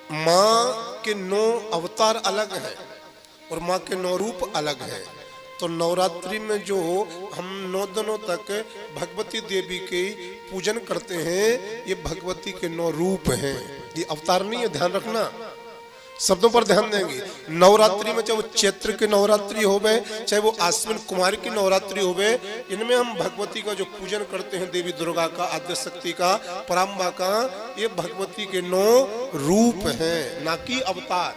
माँ के 9 अवतार अलग हैं और माँ के 9 रूप अलग हैं। तो नवरात्रि में जो हम 9 दिनों तक भगवती देवी के पूजन करते हैं, ये भगवती के 9 रूप हैं, ये अवतार नहीं है, ध्यान रखना, शब्दों पर ध्यान देंगे। नवरात्रि में चाहे वो चैत्र की नवरात्रि होवे, चाहे वो आश्विन कुमार की नवरात्रि होवे, इनमें हम भगवती का जो पूजन करते हैं, देवी दुर्गा का, आद्य शक्ति का, पराम्बा का, ये भगवती के 9 रूप हैं, ना कि अवतार।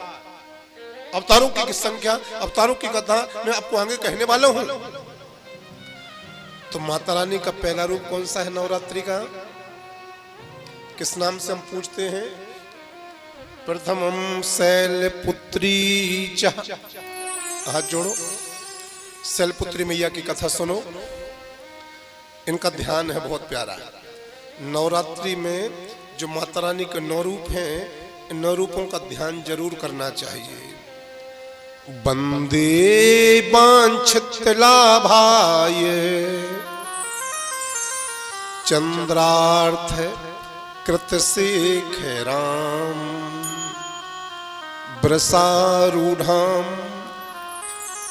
अवतारों की संख्या, अवतारों की कथा मैं आपको आगे कहने वाला हूं। तो माता रानी का पहला रूप कौन सा है नवरात्रि का? किस नाम से हम पूछते हैं? प्रथमम शैलपुत्री च। हाथ जोड़ो, शैलपुत्री मैया की कथा सुनो, इनका ध्यान है बहुत प्यारा। नवरात्रि में जो माता रानी के 9 रूप हैं, इन 9 रूपों का ध्यान जरूर करना चाहिए। वंदे वांछित लाभाय चंद्रार्थ कृत शेखराम वृषारूढ़ां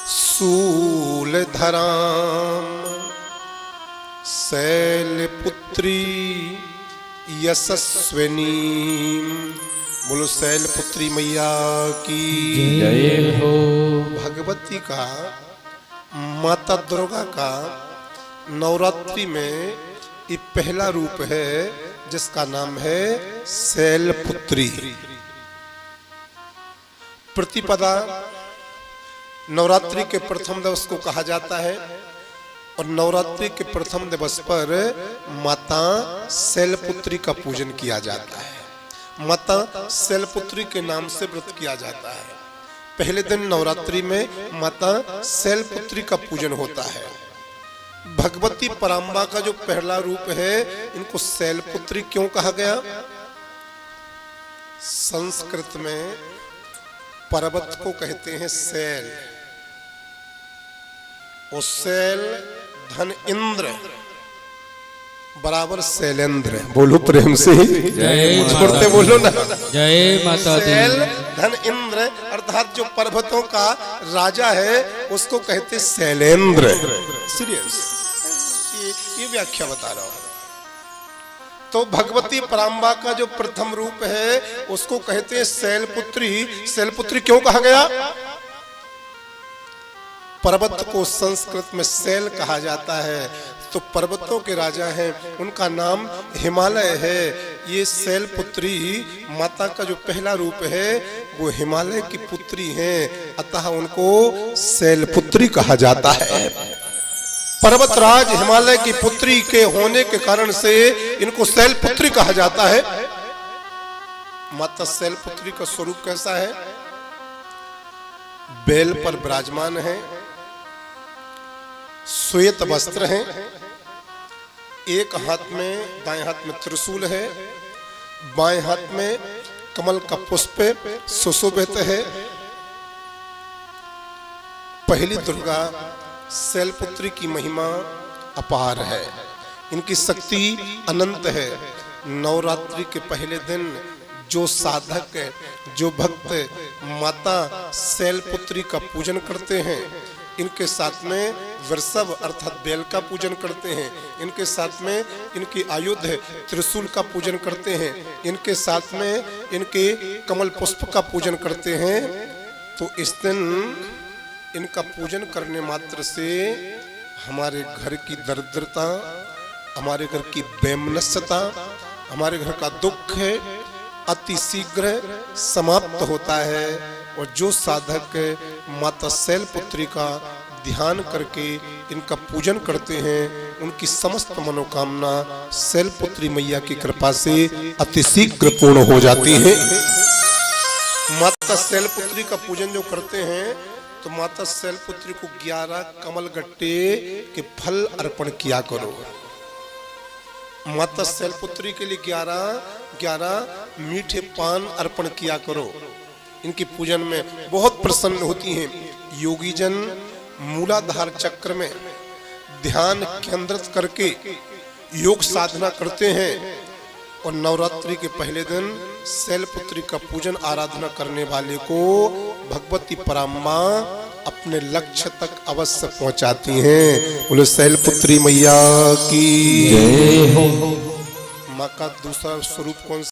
शूलधरां शैलपुत्री यशस्विनी। बोलो शैलपुत्री मैया की जय हो। भगवती का, माता दुर्गा का नवरात्रि में ये पहला रूप है, जिसका नाम है शैलपुत्री। प्रतिपदा नवरात्रि के प्रथम दिवस को कहा जाता है और नवरात्रि के प्रथम दिवस पर माता शैलपुत्री का पूजन किया जाता है। माता शैलपुत्री के नाम से व्रत किया जाता है। पहले दिन नवरात्रि में माता शैलपुत्री का पूजन होता है। भगवती पराम्बा का जो पहला रूप है, इनको शैलपुत्री क्यों कहा गया? संस्कृत में पर्वत को कहते हैं शैल, और शैल धन इंद्र बराबर शैलेंद्र। बोलो प्रेम से, छोड़ते बोलो ना, जय माता दी। शैल धन इंद्र अर्थात जो पर्वतों का राजा है, उसको कहते शैलेंद्र। सीरियस, ये व्याख्या बता रहा हूं। तो भगवती पराम्बा का जो प्रथम रूप है, उसको कहते हैं शैलपुत्री। शैलपुत्री क्यों कहा गया? पर्वत को संस्कृत में शैल कहा जाता है, तो पर्वतों के राजा हैं, उनका नाम हिमालय है। ये शैलपुत्री माता का जो पहला रूप है, वो हिमालय की पुत्री हैं, अतः उनको शैलपुत्री कहा जाता है। पर्वतराज हिमालय की पुत्री के होने के कारण से इनको शैलपुत्री कहा जाता है। माता शैलपुत्री का स्वरूप कैसा है? बैल पर विराजमान है, श्वेत वस्त्र हैं, एक हाथ में, दाएं हाथ में त्रिशूल है, बाएं हाथ में कमल का पुष्प सुशोभित है। पहली दुर्गा शैलपुत्री की महिमा अपार है, इनकी शक्ति अनंत है। नवरात्रि के पहले दिन जो साधक, जो भक्त माता शैलपुत्री का पूजन करते हैं, इनके साथ में वृषभ अर्थात बैल का पूजन करते हैं, इनके साथ में इनकी आयुध त्रिशूल का पूजन करते हैं, इनके साथ में इनके कमल पुष्प का पूजन करते हैं, तो इस दिन इनका पूजन करने मात्र से हमारे घर की दरिद्रता, हमारे घर की वैमनस्यता, हमारे घर का दुख अति शीघ्र समाप्त होता है। और जो साधक माता शैलपुत्री का ध्यान करके इनका पूजन करते हैं, उनकी समस्त मनोकामना शैलपुत्री मैया की कृपा से अति शीघ्र पूर्ण हो जाती है। माता शैलपुत्री का पूजन जो करते हैं, तो माता शैलपुत्री को 11 कमल गट्टे के फल अर्पण किया करो। माता शैलपुत्री के लिए 11 मीठे पान अर्पण किया करो। इनकी पूजन में बहुत प्रसन्न होती हैं। योगी जन मूलाधार चक्र में ध्यान केंद्रित करके योग साधना करते हैं, और नवरात्रि के पहले दिन शैलपुत्री का पूजन आराधना करने वाले को भगवती पराम्मा अपने लक्ष्य तक अवश्य पहुंचाती हैं। बोले शैलपुत्री मैया की जय हो। माँ का दूसरा स्वरूप कौन सा?